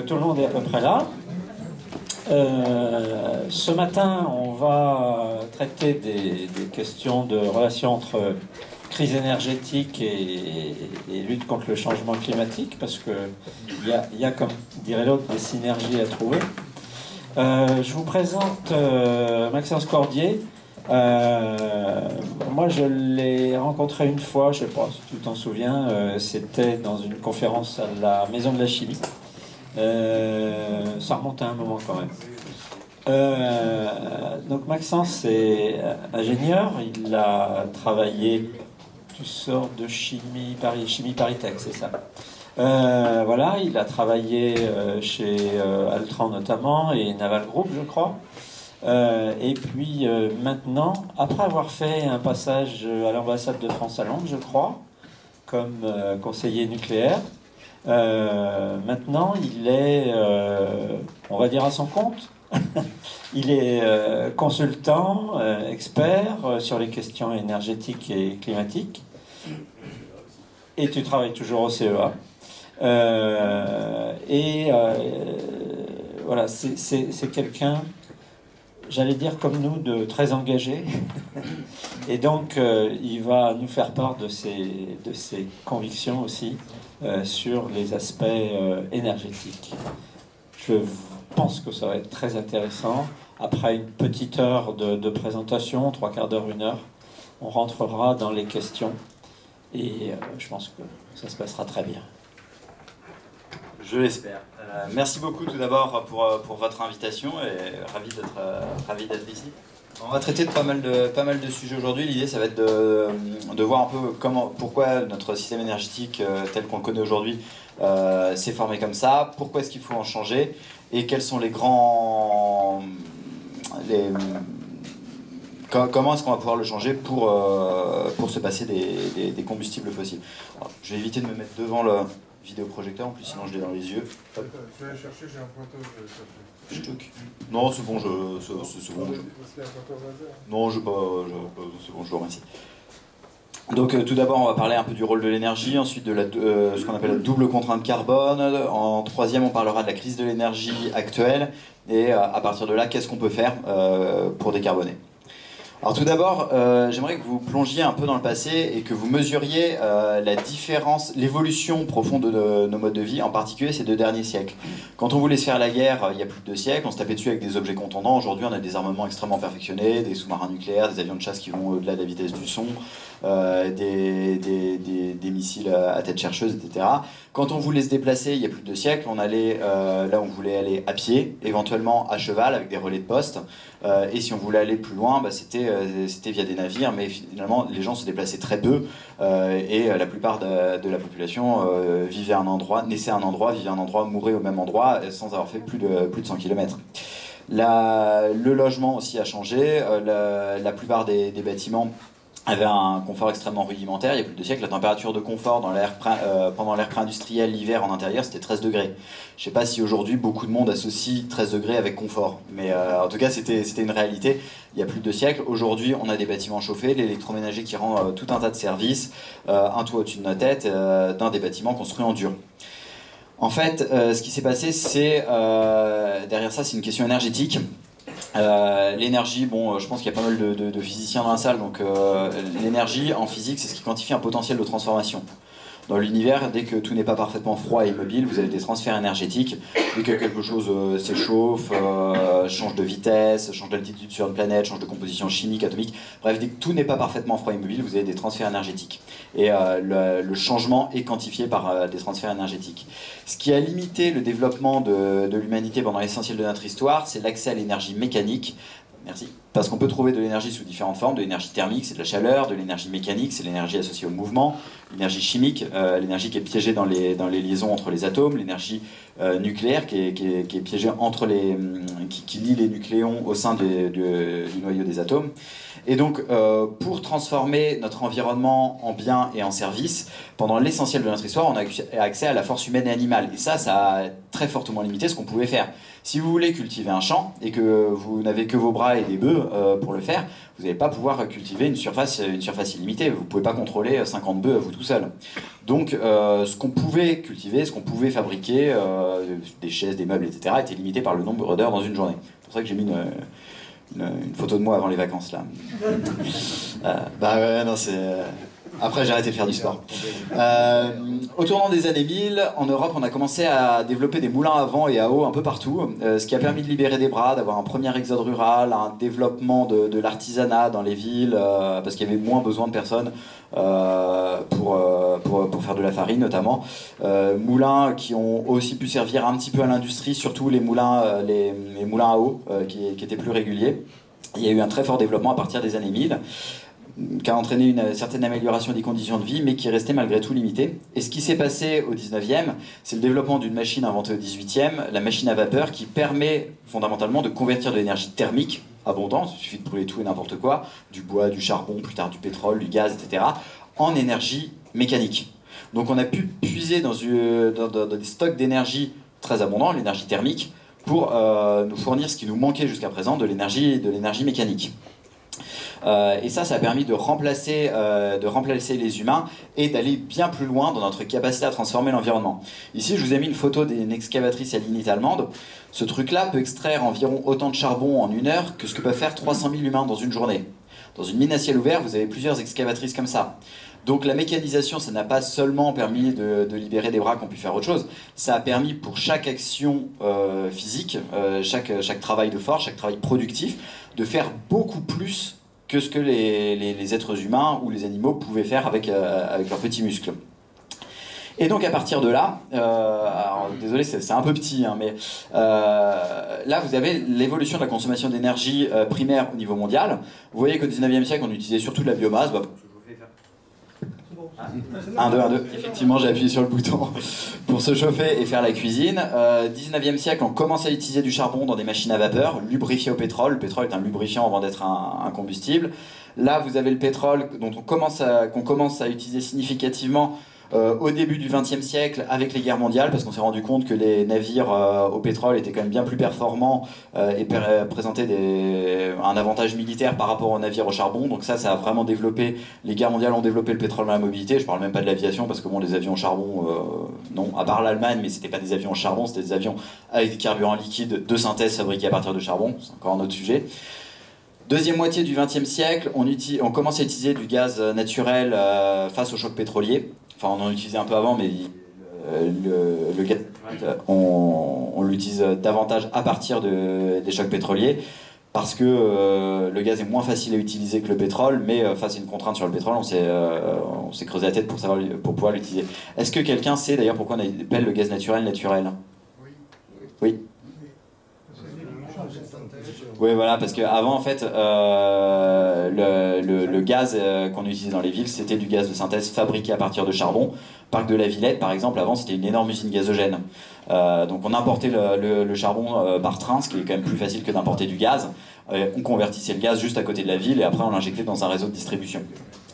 Tout le monde est à peu près là. Ce matin, on va traiter des questions de relation entre crise énergétique et lutte contre le changement climatique, parce qu'il y a, comme dirait l'autre, des synergies à trouver. Je vous présente Maxence Cordier. Moi, je l'ai rencontré une fois, je ne sais pas si tu t'en souviens, c'était dans une conférence à la Maison de la Chimie. Ça remonte à un moment quand même. Donc Maxence est ingénieur, il a travaillé, tu sors de chimie Paris-Tech, c'est ça. Voilà, il a travaillé chez Altran notamment et Naval Group, je crois. Et puis maintenant, après avoir fait un passage à l'ambassade de France à Londres, je crois, comme conseiller nucléaire, maintenant il est, on va dire, à son compte. Il est consultant, expert sur les questions énergétiques et climatiques. Et tu travailles toujours au CEA. Voilà, c'est quelqu'un, j'allais dire comme nous, de très engagé. Et donc, il va nous faire part de ses convictions aussi sur les aspects énergétiques. Je pense que ça va être très intéressant. Après une petite heure de présentation, 3/4 d'heure, 1 heure, on rentrera dans les questions. Et je pense que ça se passera très bien. Je l'espère. Merci beaucoup tout d'abord pour votre invitation et ravi d'être ici. On va traiter de pas mal de sujets aujourd'hui. L'idée, ça va être de voir un peu pourquoi notre système énergétique tel qu'on le connaît aujourd'hui s'est formé comme ça, pourquoi est-ce qu'il faut en changer et quels sont comment est-ce qu'on va pouvoir le changer pour se passer des combustibles fossiles. Alors, je vais éviter de me mettre devant le vidéoprojecteur, en plus sinon je l'ai dans les yeux. Je vais aller chercher, j'ai un pointeur, je vais aller chercher. Non, c'est bon, c'est bon. Parce qu'il y a un pointeur laser. Non, c'est bon, je vous remercie. Donc tout d'abord, on va parler un peu du rôle de l'énergie, ensuite de ce qu'on appelle la double contrainte carbone. En troisième, on parlera de la crise de l'énergie actuelle. Et à partir de là, qu'est-ce qu'on peut faire pour décarboner ? Alors tout d'abord, j'aimerais que vous plongiez un peu dans le passé et que vous mesuriez la différence, l'évolution profonde de nos modes de vie, en particulier ces 2 derniers siècles. Quand on voulait se faire la guerre il y a plus de 2 siècles, on se tapait dessus avec des objets contondants. Aujourd'hui, on a des armements extrêmement perfectionnés, des sous-marins nucléaires, des avions de chasse qui vont au-delà de la vitesse du son, des missiles à tête chercheuse, etc. Quand on voulait se déplacer il y a plus de 2 siècles, on allait là où on voulait aller à pied, éventuellement à cheval avec des relais de poste. Et si on voulait aller plus loin, c'était via des navires, mais finalement les gens se déplaçaient très peu et la plupart de la population naissait à un endroit, vivait à un endroit, mourait au même endroit sans avoir fait plus de 100 km. Le logement aussi a changé, la plupart des bâtiments avait un confort extrêmement rudimentaire. Il y a plus de 2 siècles, la température de confort pendant l'ère pré-industrielle, l'hiver en intérieur, c'était 13 degrés. Je ne sais pas si aujourd'hui beaucoup de monde associe 13 degrés avec confort, mais en tout cas c'était une réalité il y a plus de 2 siècles. Aujourd'hui, on a des bâtiments chauffés, l'électroménager qui rend tout un tas de services, un toit au-dessus de nos têtes, dans des bâtiments construits en dur. En fait, ce qui s'est passé, c'est derrière ça, c'est une question énergétique. L'énergie, bon, je pense qu'il y a pas mal de physiciens dans la salle, donc l'énergie en physique, c'est ce qui quantifie un potentiel de transformation. Dans l'univers, dès que tout n'est pas parfaitement froid et immobile, vous avez des transferts énergétiques. Dès que quelque chose s'échauffe, change de vitesse, change d'altitude sur une planète, change de composition chimique, atomique, bref, dès que tout n'est pas parfaitement froid et immobile, vous avez des transferts énergétiques. Et le changement est quantifié par des transferts énergétiques. Ce qui a limité le développement de l'humanité pendant l'essentiel de notre histoire, c'est l'accès à l'énergie mécanique. Merci. Parce qu'on peut trouver de l'énergie sous différentes formes, de l'énergie thermique, c'est de la chaleur, de l'énergie mécanique, c'est l'énergie associée au mouvement, l'énergie chimique, l'énergie qui est piégée dans les liaisons entre les atomes, l'énergie nucléaire qui est piégée qui lie les nucléons au sein du noyau des atomes. Et donc, pour transformer notre environnement en bien et en service, pendant l'essentiel de notre histoire, on a accès à la force humaine et animale. Et ça a très fortement limité ce qu'on pouvait faire. Si vous voulez cultiver un champ et que vous n'avez que vos bras et des bœufs, pour le faire, vous n'allez pas pouvoir cultiver une surface illimitée. Vous ne pouvez pas contrôler 50 bœufs à vous tout seul. Donc ce qu'on pouvait cultiver, ce qu'on pouvait fabriquer, des chaises, des meubles, etc., était limité par le nombre d'heures dans une journée. C'est pour ça que j'ai mis une photo de moi avant les vacances là. Bah ouais, non, c'est... Après, j'ai arrêté de faire du sport. Au tournant des années 1000, en Europe, on a commencé à développer des moulins à vent et à eau un peu partout, ce qui a permis de libérer des bras, d'avoir un premier exode rural, un développement de l'artisanat dans les villes, parce qu'il y avait moins besoin de personnes pour faire de la farine, notamment. Moulins qui ont aussi pu servir un petit peu à l'industrie, surtout les moulins à eau, qui étaient plus réguliers. Il y a eu un très fort développement à partir des années 1000. Qui a entraîné une certaine amélioration des conditions de vie, mais qui restait malgré tout limitée. Et ce qui s'est passé au 19e, c'est le développement d'une machine inventée au 18e, la machine à vapeur, qui permet fondamentalement de convertir de l'énergie thermique abondante, il suffit de brûler tout et n'importe quoi, du bois, du charbon, plus tard du pétrole, du gaz, etc., en énergie mécanique. Donc on a pu puiser dans des stocks d'énergie très abondants, l'énergie thermique, pour nous fournir ce qui nous manquait jusqu'à présent, de l'énergie mécanique. Et ça a permis de remplacer les humains et d'aller bien plus loin dans notre capacité à transformer l'environnement. Ici, je vous ai mis une photo d'une excavatrice à lignite allemande. Ce truc-là peut extraire environ autant de charbon en 1 heure que ce que peuvent faire 300 000 humains dans une journée. Dans une mine à ciel ouvert, vous avez plusieurs excavatrices comme ça. Donc la mécanisation, ça n'a pas seulement permis de libérer des bras qui ont pu faire autre chose, ça a permis pour chaque action physique, chaque travail de force, chaque travail productif, de faire beaucoup plus que ce que les êtres humains ou les animaux pouvaient faire avec leurs petits muscles. Et donc à partir de là, alors, désolé c'est un peu petit, hein, mais là vous avez l'évolution de la consommation d'énergie primaire au niveau mondial. Vous voyez qu'au 19e siècle on utilisait surtout de la biomasse. Un, deux. Effectivement, j'ai appuyé sur le bouton pour se chauffer et faire la cuisine. 19e siècle, on commence à utiliser du charbon dans des machines à vapeur, lubrifié au pétrole. Le pétrole est un lubrifiant avant d'être un combustible. Là, vous avez le pétrole qu'on commence à utiliser significativement au début du XXe siècle avec les guerres mondiales, parce qu'on s'est rendu compte que les navires au pétrole étaient quand même bien plus performants et présentaient un avantage militaire par rapport aux navires au charbon. Donc ça a vraiment développé, les guerres mondiales ont développé le pétrole dans la mobilité. Je parle même pas de l'aviation, parce que bon, les avions au charbon, non, à part l'Allemagne, mais c'était pas des avions au charbon, c'était des avions avec des carburants liquides de synthèse fabriqués à partir de charbon. C'est encore un autre sujet. Deuxième moitié du XXe siècle, on commence à utiliser du gaz naturel face au choc pétrolier. Enfin, on en utilisait un peu avant, mais le gaz, on l'utilise davantage à partir des chocs pétroliers, parce que le gaz est moins facile à utiliser que le pétrole, mais face à une contrainte sur le pétrole, on s'est creusé la tête pour pouvoir l'utiliser. Est-ce que quelqu'un sait d'ailleurs pourquoi on appelle le gaz naturel naturel ? Oui. Oui, voilà, parce qu'avant, en fait, le gaz qu'on utilisait dans les villes, c'était du gaz de synthèse fabriqué à partir de charbon. Parc de la Villette, par exemple, avant, c'était une énorme usine gazogène. Donc on importait le charbon par train, ce qui est quand même plus facile que d'importer du gaz. On convertissait le gaz juste à côté de la ville et après on l'injectait dans un réseau de distribution.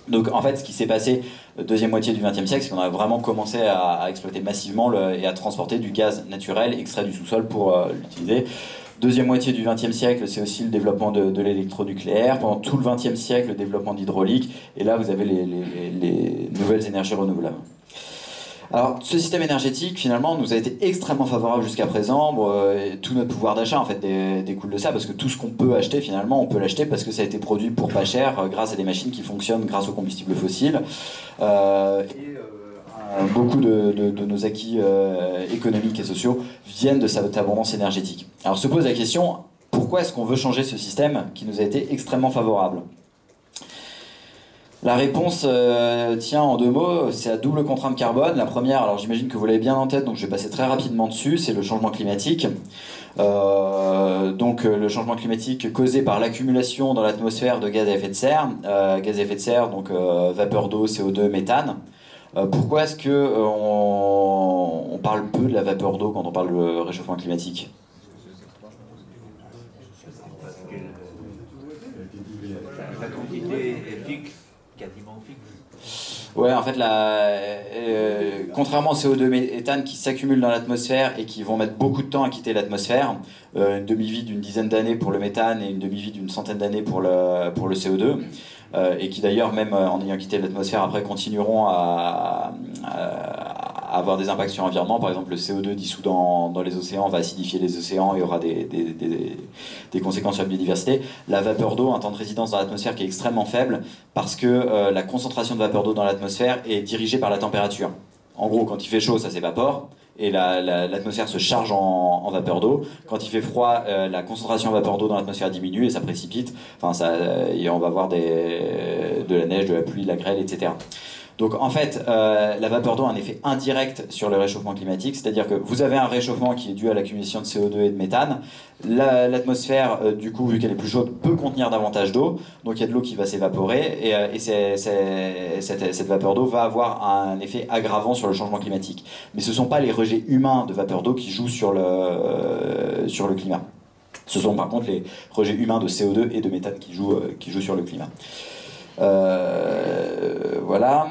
Donc en fait, ce qui s'est passé deuxième moitié du XXe siècle, c'est qu'on a vraiment commencé à exploiter massivement et à transporter du gaz naturel extrait du sous-sol pour l'utiliser. Deuxième moitié du XXe siècle, c'est aussi le développement de l'électronucléaire. Pendant tout le XXe siècle, le développement de l'hydraulique. Et là, vous avez les nouvelles énergies renouvelables. Alors, ce système énergétique, finalement, nous a été extrêmement favorable jusqu'à présent. Tout notre pouvoir d'achat, en fait, découle de ça, parce que tout ce qu'on peut acheter, finalement, on peut l'acheter parce que ça a été produit pour pas cher, grâce à des machines qui fonctionnent grâce aux combustibles fossiles. Beaucoup de nos acquis économiques et sociaux viennent de cette abondance énergétique. Alors se pose la question, pourquoi est-ce qu'on veut changer ce système qui nous a été extrêmement favorable ? La réponse tient en 2 mots, c'est la double contrainte carbone. La première, alors j'imagine que vous l'avez bien en tête, donc je vais passer très rapidement dessus, c'est le changement climatique. Donc le changement climatique causé par l'accumulation dans l'atmosphère de gaz à effet de serre, donc vapeur d'eau, CO2, méthane. Pourquoi est-ce qu'on parle peu de la vapeur d'eau quand on parle de réchauffement climatique ? La quantité est fixe, quasiment fixe. Ouais, en fait, contrairement au CO2 méthane qui s'accumulent dans l'atmosphère et qui vont mettre beaucoup de temps à quitter l'atmosphère, une demi-vie d'une dizaine d'années pour le méthane et une demi-vie d'une centaine d'années pour le CO2, et qui d'ailleurs, même en ayant quitté l'atmosphère, après continueront à avoir des impacts sur l'environnement. Par exemple, le CO2 dissous dans les océans va acidifier les océans et aura des conséquences sur la biodiversité. La vapeur d'eau a un temps de résidence dans l'atmosphère qui est extrêmement faible parce que la concentration de vapeur d'eau dans l'atmosphère est dirigée par la température. En gros, quand il fait chaud, ça s'évapore et l'atmosphère se charge en vapeur d'eau. Quand il fait froid, la concentration en vapeur d'eau dans l'atmosphère diminue et ça précipite. Et on va avoir de la neige, de la pluie, de la grêle, etc. Donc en fait, la vapeur d'eau a un effet indirect sur le réchauffement climatique, c'est-à-dire que vous avez un réchauffement qui est dû à l'accumulation de CO2 et de méthane. L'atmosphère, du coup, vu qu'elle est plus chaude, peut contenir davantage d'eau, donc il y a de l'eau qui va s'évaporer, et cette vapeur d'eau va avoir un effet aggravant sur le changement climatique. Mais ce ne sont pas les rejets humains de vapeur d'eau qui jouent sur le climat. Ce sont par contre les rejets humains de CO2 et de méthane qui jouent sur le climat. Voilà.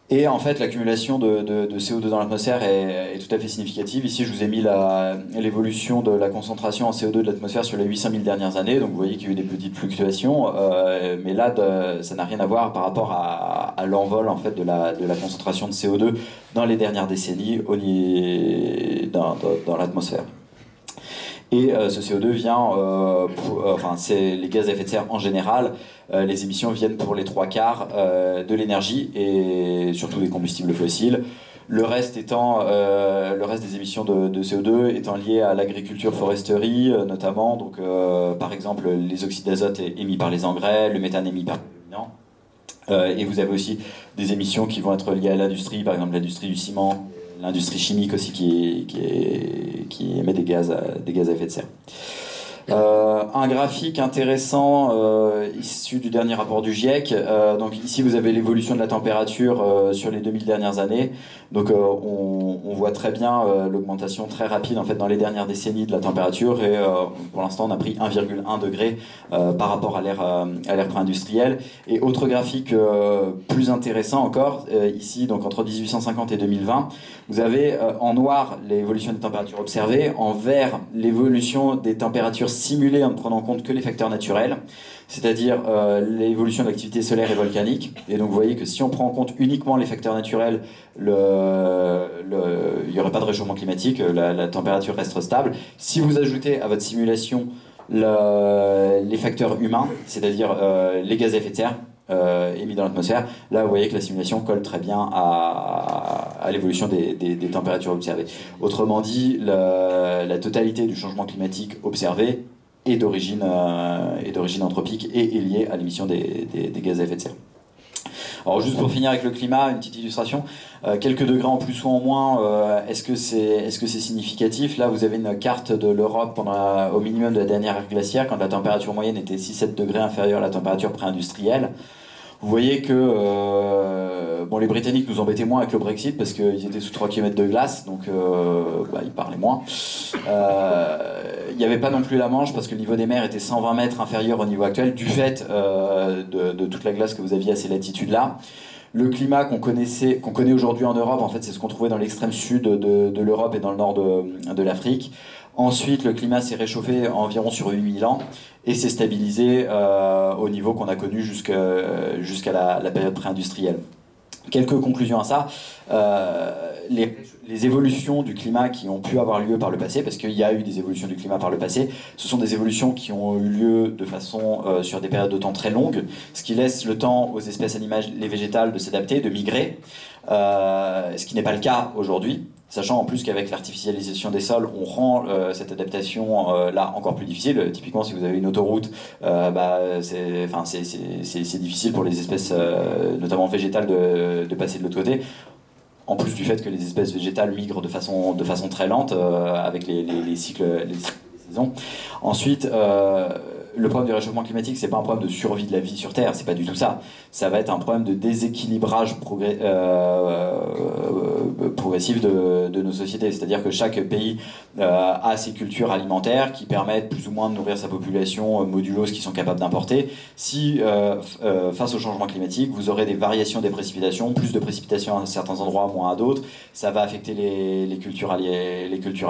Et en fait, l'accumulation de CO2 dans l'atmosphère est tout à fait significative. Ici, je vous ai mis l'évolution de la concentration en CO2 de l'atmosphère sur les 800 000 dernières années. Donc, vous voyez qu'il y a eu des petites fluctuations. Mais là, ça n'a rien à voir par rapport à l'envol en fait, de la concentration de CO2 dans les dernières décennies dans l'atmosphère. Et ce CO2 vient, c'est les gaz à effet de serre en général. Les émissions viennent pour les 3/4 de l'énergie et surtout des combustibles fossiles. Le reste des émissions de CO2 étant liées à l'agriculture, foresterie notamment. Donc, par exemple, les oxydes d'azote émis par les engrais, le méthane émis par les ruminants. Et vous avez aussi des émissions qui vont être liées à l'industrie, par exemple l'industrie du ciment, l'industrie chimique aussi qui émet des gaz à effet de serre. Un graphique intéressant issu du dernier rapport du GIEC. Donc ici vous avez l'évolution de la température sur les 2000 dernières années. Donc on voit très bien l'augmentation très rapide en fait dans les dernières décennies de la température et pour l'instant on a pris 1,1 degré par rapport à l'ère pré-industrielle. Et autre graphique plus intéressant encore, ici donc entre 1850 et 2020, vous avez en noir l'évolution des températures observées, en vert l'évolution des températures simulées en ne prenant en compte que les facteurs naturels, c'est-à-dire l'évolution de l'activité solaire et volcanique. Et donc vous voyez que si on prend en compte uniquement les facteurs naturels, il n'y aurait pas de réchauffement climatique, la température reste stable. Si vous ajoutez à votre simulation les facteurs humains, c'est-à-dire les gaz à effet de serre émis dans l'atmosphère, là vous voyez que la simulation colle très bien à l'évolution des températures observées. Autrement dit, la totalité du changement climatique observé est d'origine anthropique et est liée à l'émission des gaz à effet de serre. Alors juste pour finir avec le climat, une petite illustration. Quelques degrés en plus ou en moins, est-ce que c'est significatif? Là, vous avez une carte de l'Europe au minimum de la dernière ère glaciaire, quand la température moyenne était 6-7 degrés inférieure à la température pré-industrielle. Vous voyez que les Britanniques nous embêtaient moins avec le Brexit parce qu'ils étaient sous 3 km de glace, donc ils parlaient moins. Il n'y avait pas non plus la Manche parce que le niveau des mers était 120 mètres inférieur au niveau actuel du fait de toute la glace que vous aviez à ces latitudes-là. Le climat qu'on connaît aujourd'hui en Europe, en fait, c'est ce qu'on trouvait dans l'extrême sud de l'Europe et dans le nord de l'Afrique. Ensuite, le climat s'est réchauffé environ sur 8000 ans et s'est stabilisé au niveau qu'on a connu jusqu'à la période pré-industrielle. Quelques conclusions à ça. Les évolutions du climat qui ont pu avoir lieu par le passé, parce qu'il y a eu des évolutions du climat par le passé, ce sont des évolutions qui ont eu lieu de façon sur des périodes de temps très longues, ce qui laisse le temps aux espèces animales et végétales de s'adapter, de migrer, ce qui n'est pas le cas aujourd'hui, sachant en plus qu'avec l'artificialisation des sols, on rend cette adaptation là encore plus difficile. Typiquement, si vous avez une autoroute, c'est difficile pour les espèces, notamment végétales, de passer de l'autre côté. En plus du fait que les espèces végétales migrent de façon très lente avec les cycles des saisons. Ensuite, le problème du réchauffement climatique, c'est pas un problème de survie de la vie sur Terre, c'est pas du tout ça. Ça va être un problème de déséquilibrage progressif de nos sociétés. C'est-à-dire que chaque pays a ses cultures alimentaires qui permettent plus ou moins de nourrir sa population modulo ce qu'ils sont capables d'importer. Si, face au changement climatique, vous aurez des variations des précipitations, plus de précipitations à certains endroits, moins à d'autres, ça va affecter les cultures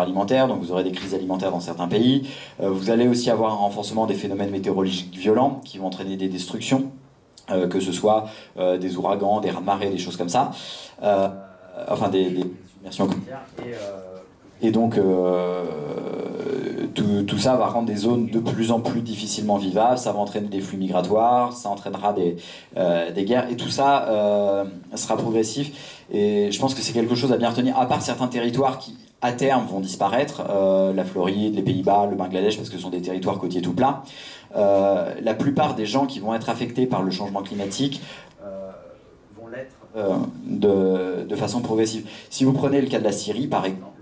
alimentaires, donc vous aurez des crises alimentaires dans certains pays. Vous allez aussi avoir un renforcement des phénomènes météorologiques violents qui vont entraîner des destructions, que ce soit des ouragans, des raz-de-marée, des choses comme ça, enfin des submersions côtières. Et donc tout ça va rendre des zones de plus en plus difficilement vivables, ça va entraîner des flux migratoires, ça entraînera des guerres, et tout ça sera progressif. Et je pense que c'est quelque chose à bien retenir, à part certains territoires qui à terme vont disparaître, la Floride, les Pays-Bas, le Bangladesh, parce que ce sont des territoires côtiers tout plats. La plupart des gens qui vont être affectés par le changement climatique vont l'être de façon progressive. Si vous prenez le cas de la Syrie, par exemple,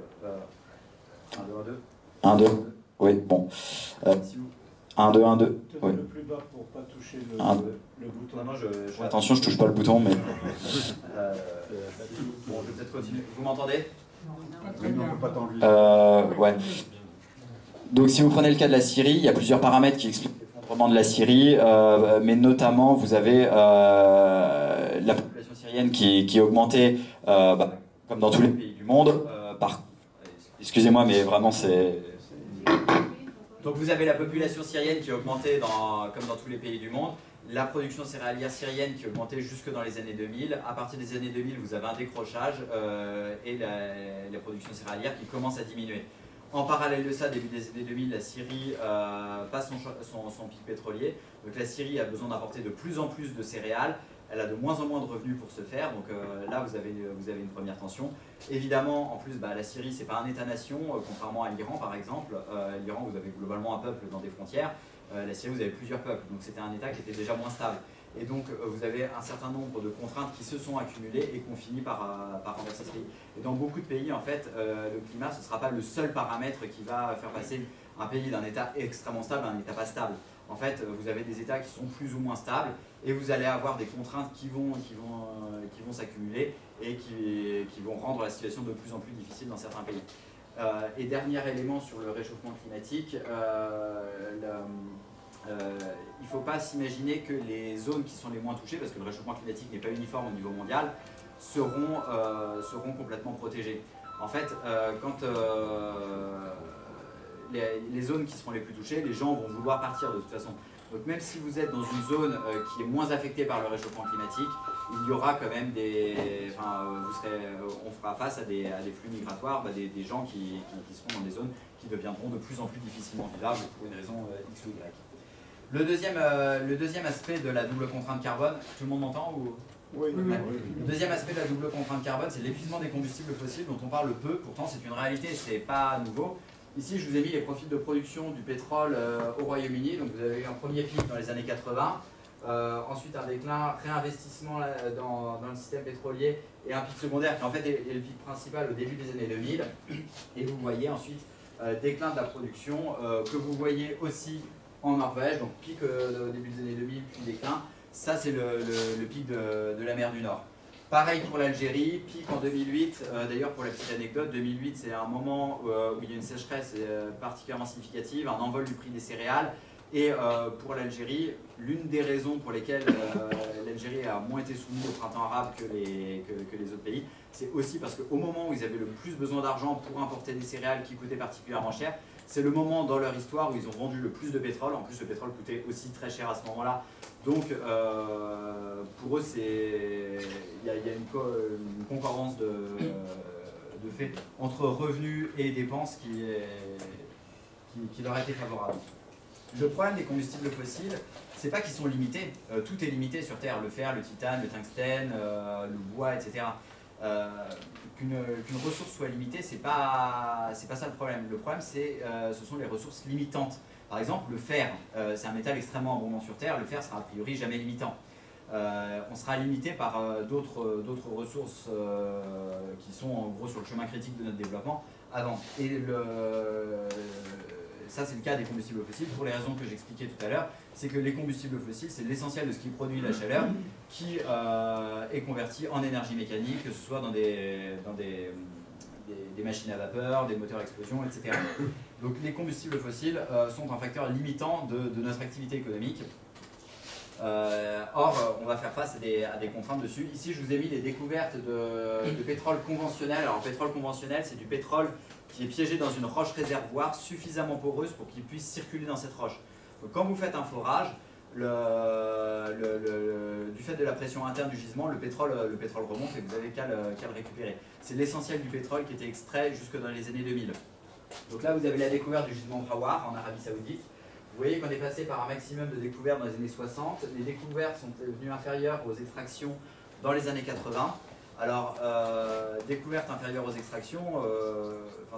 1, 2, 1, 2, oui, bon. 1, 2, 1, 2. Oui. Le plus bas pour pas toucher le bouton. Non, attention, je touche pas le bouton, mais. Bon, je vais peut-être continuer. Vous m'entendez ? Ouais. Donc, si vous prenez le cas de la Syrie, il y a plusieurs paramètres qui expliquent l'effondrement de la Syrie, mais notamment, vous avez la population syrienne qui est augmentée, comme dans tous les pays du monde, Excusez-moi, mais vraiment, c'est... Donc vous avez la population syrienne qui a augmenté comme dans tous les pays du monde, la production céréalière syrienne qui a augmenté jusque dans les années 2000. À partir des années 2000, vous avez un décrochage et la production céréalière qui commence à diminuer. En parallèle de ça, début des années 2000, la Syrie passe son pic pétrolier. Donc la Syrie a besoin d'apporter de plus en plus de céréales. Elle a de moins en moins de revenus pour se faire, donc là vous avez une première tension. Évidemment, en plus, la Syrie, c'est pas un État-nation, contrairement à l'Iran par exemple. L'Iran, vous avez globalement un peuple dans des frontières. La Syrie, vous avez plusieurs peuples, donc c'était un État qui était déjà moins stable. Et donc vous avez un certain nombre de contraintes qui se sont accumulées et qu'on finit par renverser ce pays. Et dans beaucoup de pays, en fait, le climat, ce ne sera pas le seul paramètre qui va faire passer un pays d'un État extrêmement stable à un État pas stable. En fait, vous avez des États qui sont plus ou moins stables et vous allez avoir des contraintes qui vont s'accumuler et qui vont rendre la situation de plus en plus difficile dans certains pays. Et dernier élément sur le réchauffement climatique, il ne faut pas s'imaginer que les zones qui sont les moins touchées, parce que le réchauffement climatique n'est pas uniforme au niveau mondial, seront complètement protégées. En fait, quand les zones qui seront les plus touchées, les gens vont vouloir partir de toute façon. Donc même si vous êtes dans une zone qui est moins affectée par le réchauffement climatique, il y aura quand même on fera face à des flux migratoires, des gens qui seront dans des zones qui deviendront de plus en plus difficilement vivables pour une raison X ou Y. Le deuxième aspect de la double contrainte carbone, tout le monde m'entend ou... Oui. Le deuxième aspect de la double contrainte carbone, c'est l'épuisement des combustibles fossiles dont on parle peu, pourtant c'est une réalité, c'est pas nouveau. Ici, je vous ai mis les profils de production du pétrole au Royaume-Uni. Donc, vous avez eu un premier pic dans les années 80, ensuite un déclin, réinvestissement dans le système pétrolier et un pic secondaire qui en fait est le pic principal au début des années 2000. Et vous voyez ensuite déclin de la production que vous voyez aussi en Norvège, donc pic au début des années 2000, puis déclin. Ça, c'est le pic de la mer du Nord. Pareil pour l'Algérie, pic en 2008. D'ailleurs, pour la petite anecdote, 2008, c'est un moment où il y a une sécheresse particulièrement significative, un envol du prix des céréales. Et pour l'Algérie, l'une des raisons pour lesquelles l'Algérie a moins été soumise au printemps arabe que les autres pays, c'est aussi parce qu'au moment où ils avaient le plus besoin d'argent pour importer des céréales qui coûtaient particulièrement cher, c'est le moment dans leur histoire où ils ont vendu le plus de pétrole. En plus, le pétrole coûtait aussi très cher à ce moment-là. Donc, pour eux, il y a une concurrence de fait entre revenus et dépenses qui leur a été favorable. Le problème des combustibles fossiles, c'est pas qu'ils sont limités. Tout est limité sur Terre, le fer, le titane, le tungstène, le bois, etc. Qu'une ressource soit limitée, c'est pas ça le problème. Le problème, ce sont les ressources limitantes. Par exemple, le fer, c'est un métal extrêmement abondant sur Terre. Le fer sera a priori jamais limitant. On sera limité par d'autres ressources qui sont en gros sur le chemin critique de notre développement avant. Et ça c'est le cas des combustibles fossiles pour les raisons que j'expliquais tout à l'heure, c'est que les combustibles fossiles c'est l'essentiel de ce qui produit la chaleur qui est converti en énergie mécanique, que ce soit dans des machines à vapeur, des moteurs à explosion, etc. Donc les combustibles fossiles sont un facteur limitant de notre activité économique. Or, on va faire face à des contraintes dessus. Ici, je vous ai mis les découvertes de pétrole conventionnel. Alors, le pétrole conventionnel, c'est du pétrole qui est piégé dans une roche réservoir suffisamment poreuse pour qu'il puisse circuler dans cette roche. Donc, quand vous faites un forage, du fait de la pression interne du gisement, le pétrole remonte et vous n'avez qu'à le récupérer. C'est l'essentiel du pétrole qui était extrait jusque dans les années 2000. Donc là, vous avez la découverte du gisement Rawar en Arabie Saoudite. Vous voyez qu'on est passé par un maximum de découvertes dans les années 60. Les découvertes sont devenues inférieures aux extractions dans les années 80. Alors, découverte inférieure aux extractions,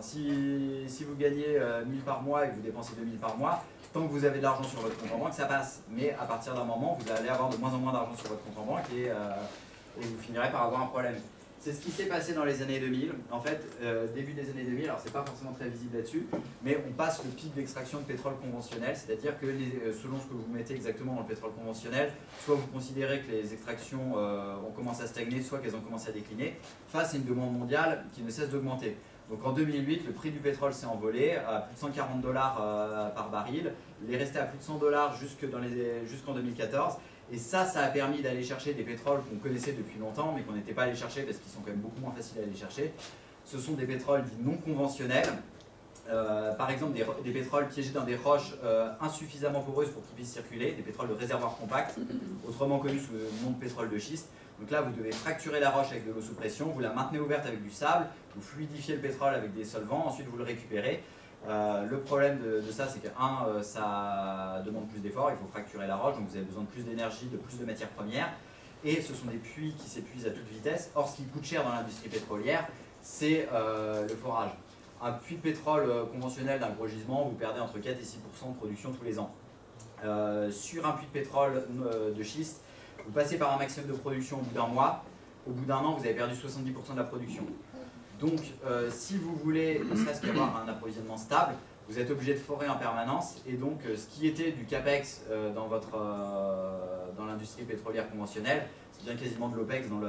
si vous gagnez 1000 par mois et que vous dépensez 2000 par mois, tant que vous avez de l'argent sur votre compte en banque, ça passe. Mais à partir d'un moment, vous allez avoir de moins en moins d'argent sur votre compte en banque et vous finirez par avoir un problème. C'est ce qui s'est passé dans les années 2000. En fait, début des années 2000, alors c'est pas forcément très visible là-dessus, mais on passe le pic d'extraction de pétrole conventionnel, c'est-à-dire que selon ce que vous mettez exactement dans le pétrole conventionnel, soit vous considérez que les extractions ont commencé à stagner, soit qu'elles ont commencé à décliner, face à une demande mondiale qui ne cesse d'augmenter. Donc en 2008, le prix du pétrole s'est envolé à plus de 140 $ par baril. Il est resté à plus de 100 $ jusqu'en 2014. Et ça a permis d'aller chercher des pétroles qu'on connaissait depuis longtemps, mais qu'on n'était pas allé chercher parce qu'ils sont quand même beaucoup moins faciles à aller chercher. Ce sont des pétroles dits non conventionnels. Par exemple, des pétroles piégés dans des roches insuffisamment poreuses pour qu'ils puissent circuler, des pétroles de réservoir compact, autrement connus sous le nom de pétrole de schiste. Donc là, vous devez fracturer la roche avec de l'eau sous pression, vous la maintenez ouverte avec du sable, vous fluidifiez le pétrole avec des solvants, ensuite vous le récupérez. Le problème de ça, c'est que ça demande plus d'efforts, il faut fracturer la roche, donc vous avez besoin de plus d'énergie, de plus de matières premières. Et ce sont des puits qui s'épuisent à toute vitesse. Or, ce qui coûte cher dans l'industrie pétrolière, c'est le forage. Un puits de pétrole conventionnel d'un gros gisement, vous perdez entre 4 et 6% de production tous les ans. Sur un puits de pétrole de schiste, vous passez par un maximum de production au bout d'un mois. Au bout d'un an, vous avez perdu 70% de la production. Donc, si vous voulez ne serait-ce qu'avoir un approvisionnement stable, vous êtes obligé de forer en permanence. Et donc, ce qui était du CAPEX dans l'industrie pétrolière conventionnelle, c'est bien quasiment de l'OPEX dans le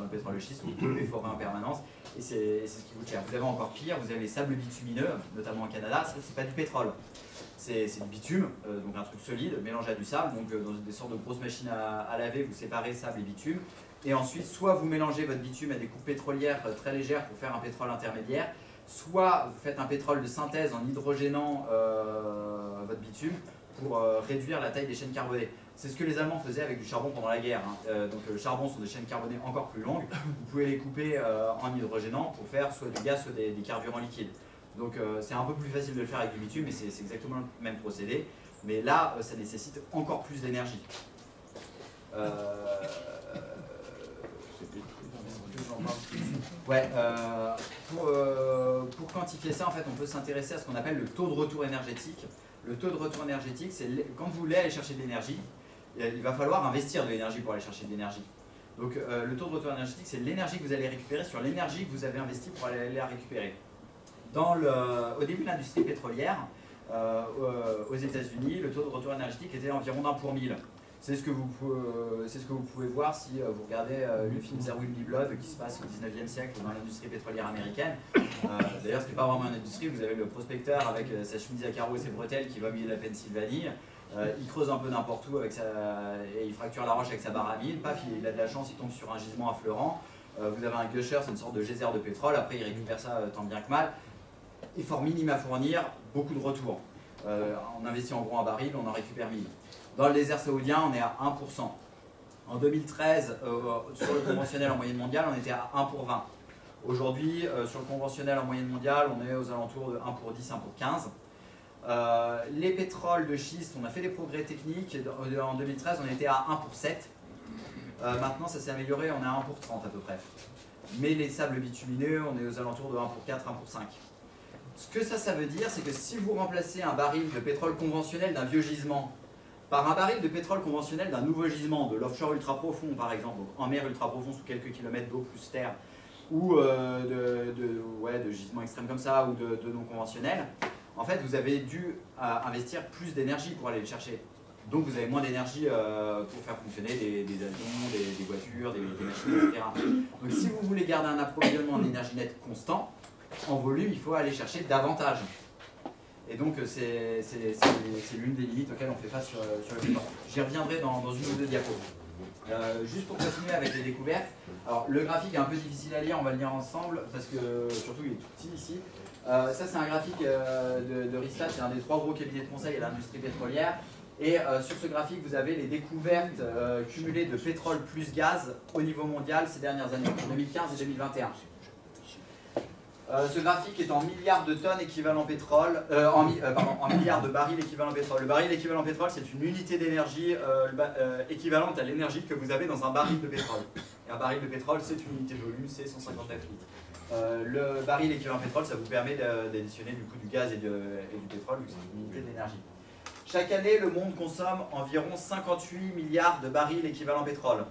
pétrole de schiste. Vous devez forer en permanence et c'est ce qui coûte cher. Vous avez encore pire, vous avez les sables bitumineux, notamment au Canada. Ça, c'est pas du pétrole. C'est du bitume, donc un truc solide, mélangé à du sable. Donc, dans des sortes de grosses machines à laver, vous séparez sable et bitume. Et ensuite, soit vous mélangez votre bitume à des coupes pétrolières très légères pour faire un pétrole intermédiaire, soit vous faites un pétrole de synthèse en hydrogénant votre bitume pour réduire la taille des chaînes carbonées. C'est ce que les Allemands faisaient avec du charbon pendant la guerre. Donc le charbon sont des chaînes carbonées encore plus longues. Vous pouvez les couper en hydrogénant pour faire soit du gaz, soit des carburants liquides. Donc c'est un peu plus facile de le faire avec du bitume, mais c'est exactement le même procédé. Mais là, ça nécessite encore plus d'énergie. Ouais, pour quantifier ça, en fait, on peut s'intéresser à ce qu'on appelle le taux de retour énergétique. Le taux de retour énergétique, c'est quand vous voulez aller chercher de l'énergie, il va falloir investir de l'énergie pour aller chercher de l'énergie. Donc le taux de retour énergétique, c'est l'énergie que vous allez récupérer sur l'énergie que vous avez investie pour aller la récupérer. Au début de l'industrie pétrolière, aux États-Unis, le taux de retour énergétique était environ 1 pour 1000. C'est ce que vous pouvez voir si vous regardez le film There Will Be Blood qui se passe au 19e siècle dans l'industrie pétrolière américaine. D'ailleurs, ce n'est pas vraiment une industrie, vous avez le prospecteur avec sa chemise à carreaux et ses bretelles qui va au milieu de la Pennsylvanie. Il creuse un peu n'importe où et il fracture la roche avec sa barre à mine. Paf, il a de la chance, il tombe sur un gisement affleurant. Vous avez un gusher, c'est une sorte de geyser de pétrole. Après, il récupère ça tant bien que mal. Effort minime à fournir, beaucoup de retours. On investit en gros un baril, on en récupère 1000. Dans le désert saoudien, on est à 1%. En 2013, sur le conventionnel en moyenne mondiale, on était à 1 pour 20. Aujourd'hui, sur le conventionnel en moyenne mondiale, on est aux alentours de 1 pour 10, 1 pour 15. Les pétroles de schiste, on a fait des progrès techniques. En 2013, on était à 1 pour 7. Maintenant, ça s'est amélioré, on est à 1 pour 30 à peu près. Mais les sables bitumineux, on est aux alentours de 1 pour 4, 1 pour 5. Ce que ça veut dire, c'est que si vous remplacez un baril de pétrole conventionnel d'un vieux gisement par un baril de pétrole conventionnel d'un nouveau gisement, de l'offshore ultra profond par exemple, donc en mer ultra profond sous quelques kilomètres d'eau plus terre, ou de gisements extrêmes comme ça, ou de non conventionnels, en fait, vous avez dû investir plus d'énergie pour aller le chercher. Donc vous avez moins d'énergie pour faire fonctionner des avions, des voitures, des machines, etc. Donc si vous voulez garder un approvisionnement en énergie nette constant, en volume, il faut aller chercher davantage. Et donc c'est l'une des limites auxquelles on fait face sur le climat. J'y reviendrai dans une ou deux diapos. Juste pour continuer avec les découvertes, alors le graphique est un peu difficile à lire, on va le lire ensemble parce que surtout il est tout petit ici. Ça c'est un graphique de Rystad, c'est un des 3 gros cabinets de conseil à l'industrie pétrolière. Et sur ce graphique, vous avez les découvertes cumulées de pétrole plus gaz au niveau mondial ces dernières années, en 2015 et 2021. Ce graphique est en milliards de tonnes équivalent pétrole, en milliards de barils équivalent pétrole. Le baril équivalent pétrole, c'est une unité d'énergie équivalente à l'énergie que vous avez dans un baril de pétrole. Et un baril de pétrole, c'est une unité de volume, c'est 159 litres. Le baril équivalent pétrole, ça vous permet d'additionner du coup du gaz et du pétrole, vu que c'est une unité d'énergie. Chaque année, le monde consomme environ 58 milliards de barils équivalent pétrole.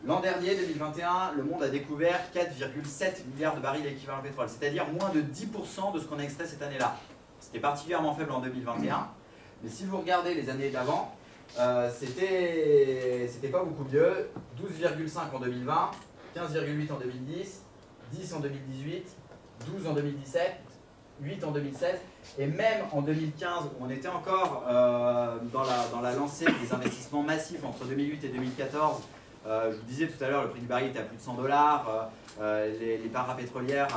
L'an dernier, 2021, le monde a découvert 4,7 milliards de barils équivalent pétrole, c'est-à-dire moins de 10% de ce qu'on a extrait cette année-là. C'était particulièrement faible en 2021, mais si vous regardez les années d'avant, c'était pas beaucoup mieux. 12,5 en 2020, 15,8 en 2010, 10 en 2018, 12 en 2017, 8 en 2016, et même en 2015, où on était encore dans la lancée des investissements massifs entre 2008 et 2014. Je vous disais tout à l'heure, le prix du baril était à plus de $100, les parapétrolières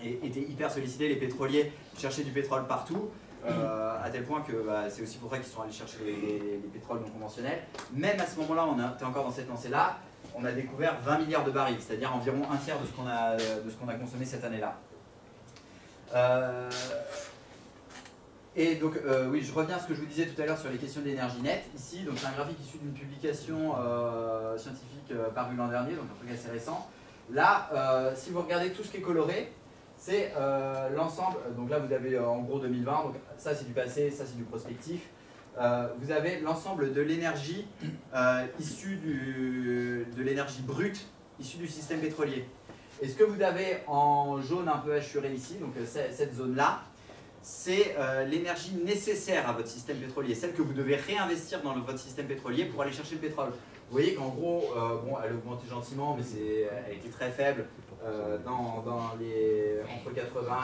étaient hyper sollicitées, les pétroliers cherchaient du pétrole partout, à tel point que c'est aussi pour ça qu'ils sont allés chercher les pétroles non conventionnels. Même à ce moment-là, on était encore dans cette lancée-là, on a découvert 20 milliards de barils, c'est-à-dire environ un tiers de ce qu'on a consommé cette année-là. Et donc, oui, je reviens à ce que je vous disais tout à l'heure sur les questions d'énergie nette. Ici, c'est un graphique issu d'une publication scientifique parue l'an dernier, donc un truc assez récent. Là, si vous regardez tout ce qui est coloré, c'est l'ensemble. Donc là, vous avez en gros 2020, donc ça c'est du passé, ça c'est du prospectif. Vous avez l'ensemble de l'énergie issue de l'énergie brute issue du système pétrolier. Et ce que vous avez en jaune un peu hachuré ici, donc cette zone-là, c'est l'énergie nécessaire à votre système pétrolier, celle que vous devez réinvestir dans votre système pétrolier pour aller chercher le pétrole. Vous voyez qu'en gros, elle a augmenté gentiment, mais elle était très faible entre 80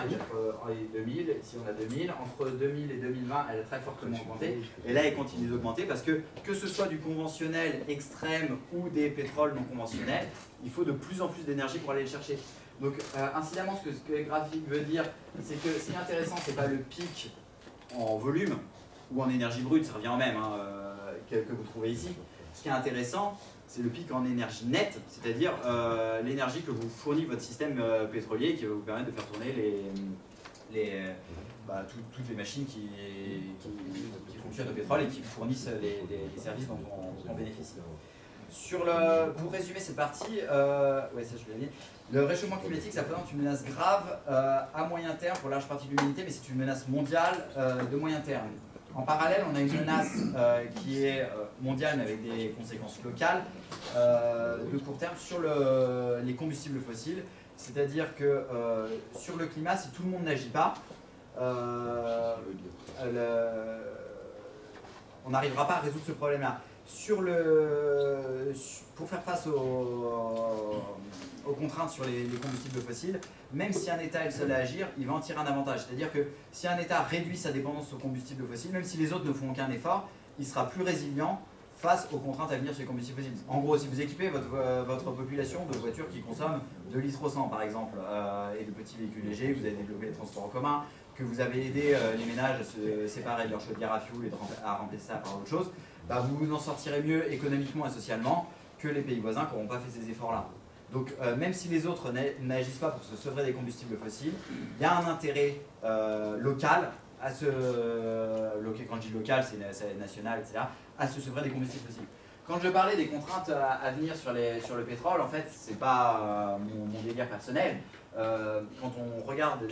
et 2000. Ici on a 2000. Entre 2000 et 2020, elle a très fortement augmenté. Et là, elle continue d'augmenter parce que ce soit du conventionnel extrême ou des pétroles non conventionnels, il faut de plus en plus d'énergie pour aller le chercher. Donc, incidemment, ce que le graphique veut dire, c'est que ce qui est intéressant, c'est pas le pic en volume ou en énergie brute, ça revient en même, que vous trouvez ici. Ce qui est intéressant, c'est le pic en énergie nette, c'est-à-dire l'énergie que vous fournit votre système pétrolier qui va vous permettre de faire tourner toutes les machines qui fonctionnent au pétrole et qui fournissent les services dont on bénéficie. Pour résumer cette partie, ouais, ça je l'ai dit. Le réchauffement climatique, ça présente une menace grave à moyen terme pour la large partie de l'humanité, mais c'est une menace mondiale de moyen terme. En parallèle, on a une menace qui est mondiale, mais avec des conséquences locales de court terme sur les combustibles fossiles. C'est-à-dire que sur le climat, si tout le monde n'agit pas, on n'arrivera pas à résoudre ce problème-là. Pour faire face aux contraintes sur les combustibles fossiles, même si un État est le seul à agir, il va en tirer un avantage. C'est-à-dire que si un État réduit sa dépendance aux combustibles fossiles, même si les autres ne font aucun effort, il sera plus résilient face aux contraintes à venir sur les combustibles fossiles. En gros, si vous équipez votre population de voitures qui consomment 2 litres au 100 par exemple, et de petits véhicules légers, vous avez développé les transports en commun, que vous avez aidé les ménages à se séparer de leur chaudière à fioul et à remplacer ça par autre chose, vous vous en sortirez mieux économiquement et socialement que les pays voisins qui n'auront pas fait ces efforts-là. Donc même si les autres n'agissent pas pour se sevrer des combustibles fossiles, il y a un intérêt local à quand je dis local, c'est national, etc., à se sevrer des combustibles fossiles. Quand je parlais des contraintes à venir sur le pétrole, en fait, c'est pas mon délire personnel. Quand on regarde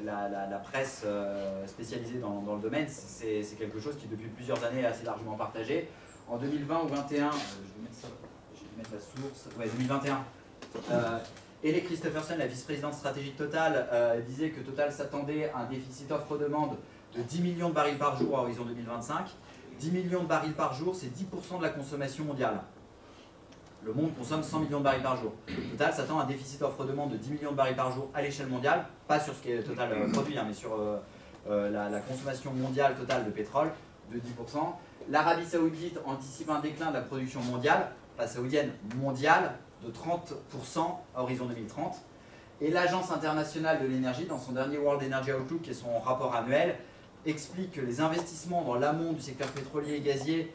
la presse spécialisée dans le domaine, c'est quelque chose qui depuis plusieurs années est assez largement partagé. En 2020 ou 2021, je vais mettre ça, j'ai mettre la source, ouais, 2021. Ellie Christopherson, la vice-présidente stratégique Total, disait que Total s'attendait à un déficit offre-demande de 10 millions de barils par jour à horizon 2025. 10 millions de barils par jour, c'est 10% de la consommation mondiale. Le monde consomme 100 millions de barils par jour. Total s'attend à un déficit offre-demande de 10 millions de barils par jour à l'échelle mondiale, pas sur ce que Total produit, hein, mais sur la consommation mondiale totale de pétrole de 10%. L'Arabie Saoudite anticipe un déclin de la production mondiale, pas saoudienne, mondiale, de 30% à horizon 2030. Et l'Agence internationale de l'énergie, dans son dernier World Energy Outlook, qui est son rapport annuel, explique que les investissements dans l'amont du secteur pétrolier et gazier